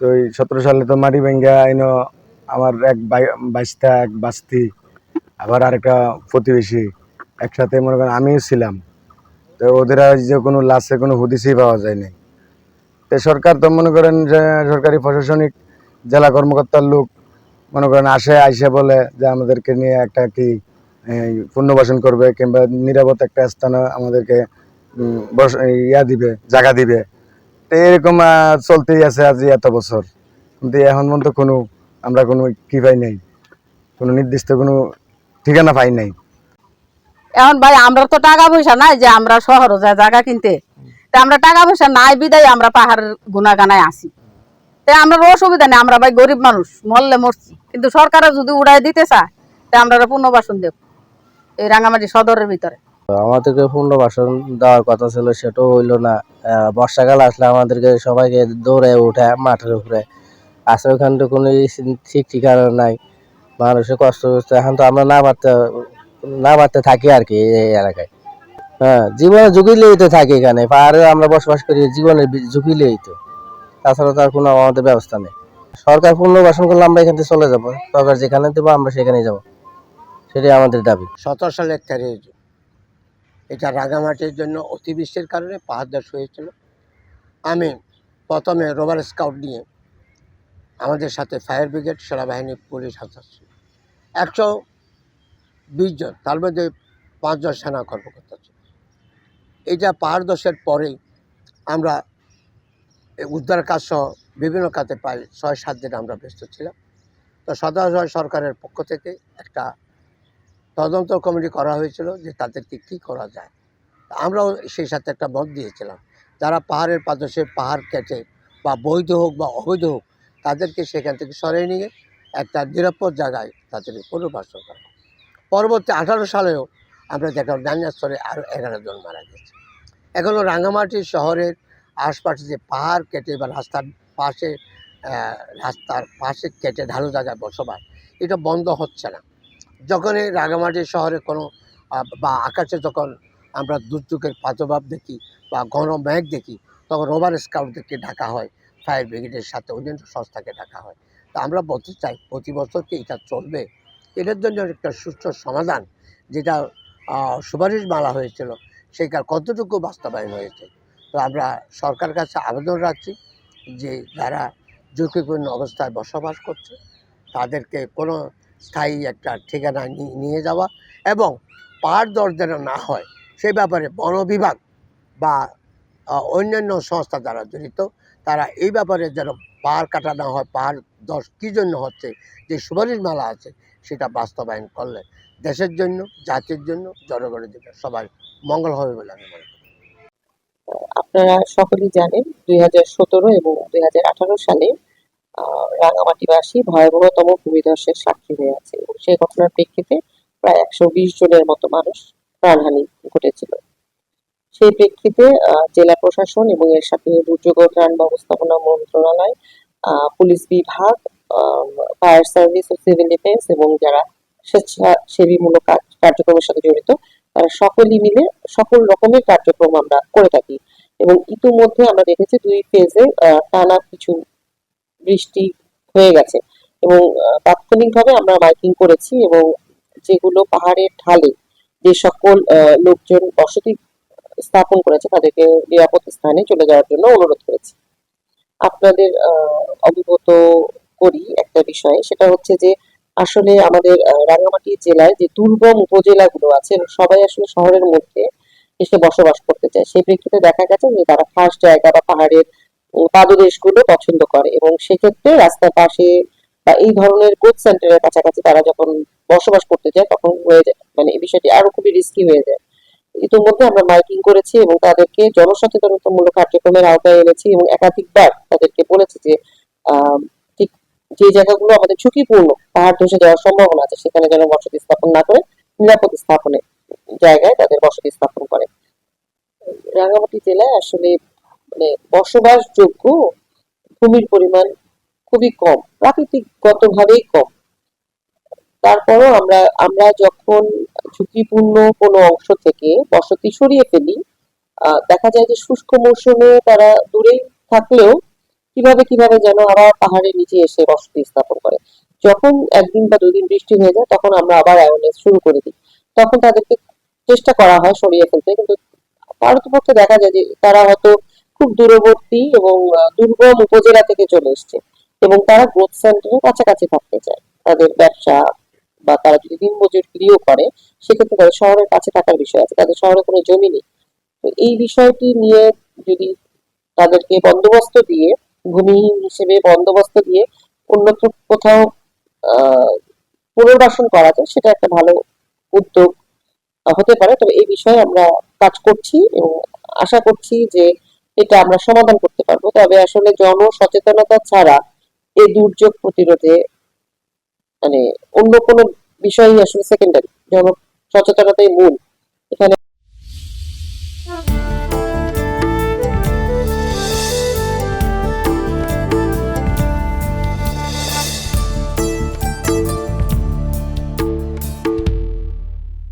তো ওই 17 সালে তো মাটি ভেঙ্গা এনো আমার এক বাইস্তা এক বাস্তি আবার আরেকটা প্রতিবেশী একসাথে মনে করেন আমিও ছিলাম। তো ওদের আর যে কোনো লাশে কোনো হদিসই পাওয়া যায় নাই। তো সরকার তো মনে করেন যে সরকারি প্রশাসনিক জেলা কর্মকর্তার লোক মনে করেন আইসে বলে যে আমাদেরকে নিয়ে একটা কি পুনর্বাসন করবে কিংবা নিরাপদ একটা স্থানে আমাদেরকে ইয়া দিবে, জায়গা দিবে। তো এরকম চলতেই আছে আজ এত বছর, কিন্তু এখন পর্যন্ত কোনো আমরা কোনো কি পাই নাই, কোনো নির্দিষ্ট কোনো ঠিকানা পাই নাই। এখন ভাই আমরা তো টাকা পয়সা নাই যে আমরা শহরে যাই জায়গা কিনতে, তা আমরা টাকা পয়সা নাই বিদায় আমরা পাহাড়ের গুনাগানায় আসি। তাই আমরা অসুবিধা নেই, আমরা ভাই গরিব মানুষ, মরলে মরছি, কিন্তু সরকারে যদি উড়াই দিতে চায় তা আমরা পুনর্বাসন দেব এই রাঙামাটি সদরের ভিতরে। আমাদেরকে পুনর্বাসন দেওয়ার কথা ছিল, সেটাও হইলো না। বর্ষাকাল আসলে আমাদেরকে সবাইকে দৌড়ে উঠে মাঠের উপরে আসলে ওখানে কোনো ঠিক ঠিকানা নাই, মানুষের কষ্ট হচ্ছে। এখন তো আমরা না পারতে থাকি আর কি এই এলাকায়। হ্যাঁ, জীবনের ঝুঁকি লিয়েই তো থাকি এখানে, পাহাড়ে আমরা বসবাস করি, জীবনের ঝুঁকি লিয়েই তো, তাছাড়া তার কোনো আমাদের ব্যবস্থা নেই। সরকার পুনর্বাসন করলে আমরা এখান থেকে চলে যাবো, সরকার যেখানে দেবো আমরা সেখানেই যাবো, সেটাই আমাদের দাবি। 17 সালের 13 জুন এটা রাঙামাটির জন্য অতিবৃষ্টির কারণে পাহাড় ধস হয়েছিল। আমি প্রথমে রোভার স্কাউট নিয়ে আমাদের সাথে ফায়ার ব্রিগেড, সেনাবাহিনী, পুলিশ হাজার ছিল 120 জন, তার মধ্যে 5 জন সেনা কর্মকর্তা ছিল। এটা পাহাড় ধসের পরেই আমরা উদ্ধার কাজ সহ বিভিন্ন কাজে প্রায় 6-7 দিন আমরা ব্যস্ত ছিলাম। তো সরকারের পক্ষ থেকে একটা তদন্ত কমিটি করা হয়েছিল যে তাদেরকে কী করা যায়। আমরাও সেই সাথে একটা মত দিয়েছিলাম, যারা পাহাড়ের পাদদেশে পাহাড় কেটে বা বৈধ হোক বা অবৈধ হোক তাদেরকে সেখান থেকে সরিয়ে নিয়ে একটা নিরাপদ জায়গায় তাদেরকে পুনর্বাসন করা। পরবর্তী 18 সালেও আমরা দেখলাম ডাইনাসরে আরও 11 জন মারা গেছে। এখনও রাঙামাটি শহরের আশপাশে যে পাহাড় কেটে বা রাস্তার পাশে কেটে ঢালু জায়গায় বসবাস, এটা বন্ধ হচ্ছে না। যখনই রাঙামাটি শহরে কোনো বা আকাশে যখন আমরা দুর্যোগের প্রাদুর্ভাব দেখি বা ঘন মেঘ দেখি, তখন রোভার স্কাউটদেরকে ডাকা হয়, ফায়ার ব্রিগেডের সাথে অন্যান্য সংস্থাকে ডাকা হয়। তা আমরা বলতে চাই প্রতি বছর কি এটা চলবে? এটার জন্য একটা সুষ্ঠু সমাধান, যেটা সুপারিশ মালা হয়েছিল সেটা কতটুকু বাস্তবায়ন হয়েছে। তো আমরা সরকার কাছে আবেদন রাখছি যে যারা ঝুঁকিপূর্ণ অবস্থায় বসবাস করছে তাদেরকে কোনো স্থায়ী একটা ঠিকানা নিয়ে যাওয়া এবং পাহাড় ধস যেন না হয় সেই ব্যাপারে বন বিভাগ বা অন্যান্য সংস্থা যারা জড়িত তারা এই ব্যাপারে যেন পাহাড় কাটা না হয়, পাহাড় ধস কী জন্য হচ্ছে, যে সুপারিশমালা আছে সেটা বাস্তবায়ন করলে দেশের জন্য, জাতির জন্য, জনগণের জন্য সবাই মঙ্গল হবে বলে আমি মনে করি। আপনারা সকলেই জানেন 2017 এবং 2018 সালে রাঙামাটিবাসী ভয়াবহতম ভূমিধসের সাক্ষী হয়ে আছে এবং সেই ঘটনার প্রেক্ষিতে প্রায় 120 জনের মতো মানুষ প্রাণহানি ঘটেছিল। সেই প্রেক্ষিতে জেলা প্রশাসন এবং এর সাথে দুর্যোগ ও ত্রাণ ব্যবস্থাপনা মন্ত্রণালয়, পুলিশ বিভাগ, ফায়ার সার্ভিস ও সিভিল ডিফেন্স এবং যারা স্বেচ্ছাসেবীমূলক কার্যক্রমের সাথে জড়িত তারা সকলেই মিলে সকল রকমের কার্যক্রম আমরা করে থাকি। এবং ইতিমধ্যে আমরা দেখেছি 2 ফেজে টানা কিছু বৃষ্টি হয়ে গেছে এবং তাৎক্ষণিকভাবে আমরা মাইকিং করেছি এবং যেগুলো পাহাড়ের ঢালে যে সকল লোকজন বসতি স্থাপন করেছে তাদেরকে নিরাপদ স্থানে চলে যাওয়ার জন্য অনুরোধ করেছি। আপনাদের অবগত করি একটা বিষয়ে, সেটা হচ্ছে যে আসলে আমাদের রাঙামাটি জেলায় যে দুর্গম উপজেলাগুলো আছে সবাই আসলে শহরের মধ্যে এসে বসবাস করতে চায়। সেই প্রেক্ষিতে দেখা গেছে যে তারা খাস জায়গা বা পাহাড়ের পাদদেশগুলো পছন্দ করে এবং সেক্ষেত্রে রাস্তার পাশে বা এই ধরনের কোচ সেন্টারের কাছাকাছি তারা যখন বসবাস করতে যায় তখন হয়ে যায় মানে এই বিষয়টি আরো খুবই রিস্কি হয়ে যায়। ইতিমধ্যে আমরা মাইকিং করেছি এবং তাদেরকে জনসচেতনতামূলক কার্যক্রমের আওতায় এনেছি এবং একাধিকবার তাদেরকে বলেছি যে ঠিক যে জায়গাগুলো আমাদের ঝুঁকিপূর্ণ, পাহাড় ধসে যাওয়ার সম্ভাবনা আছে, সেখানে যেন বসতি স্থাপন না করে নিরাপদ স্থাপনের জায়গায় তাদের বসতি স্থাপন করে। রাঙামাটি জেলায় আসলে মানে বসবাসযোগ্য ভূমির পরিমাণ খুবই কম, প্রাকৃতিকগতভাবেই কম। তারপরও আমরা যখন ঝুঁকিপূর্ণ কোনো অংশ থেকে বসতি সরিয়ে ফেলি দেখা যায় যে শুষ্ক মৌসুমে তারা দূরেই থাকলেও কিভাবে কিভাবে যেন আবার পাহাড়ের নিচে এসে বসতি স্থাপন করে। যখন একদিন বা দুদিন বৃষ্টি হয়ে যায় তখন আমরা আবার অ্যাওয়ারনেস শুরু করে দিই। তখন তাদেরকে চেষ্টা করা হয় সরিয়ে ফেলতে, কিন্তু পারতপক্ষে দেখা যায় যে তারা হয়তো খুব দূরবর্তী এবং দুর্গম উপজেলা থেকে চলে এসছে এবং তারা গ্রোথ সেন্টারের কাছাকাছি থাকতে চায়। তাদের ব্যবসা বা তারা যদি দিনমজুরিও করে সেক্ষেত্রে তাদের শহরের কাছে থাকার বিষয় আছে, তাদের শহরে কোনো জমি নেই। তো এই বিষয়টি নিয়ে যদি তাদেরকে বন্দোবস্ত দিয়ে, ভূমিহীন হিসেবে বন্দোবস্ত দিয়ে অন্যত্র কোথাও আহ পুনর্বাসন করা যায়, সেটা একটা ভালো উদ্যোগ হতে পারে। তবে এই বিষয়ে আমরা কাজ করছি এবং আশা করছি যে এটা আমরা সমাধান করতে পারবো। তবে আসলে জনসচেতনতা ছাড়া এই দুর্যোগ প্রতিরোধে মানে অন্য কোনো বিষয়ই আসলে সেকেন্ডারি, জন সচেতনতাই মূল।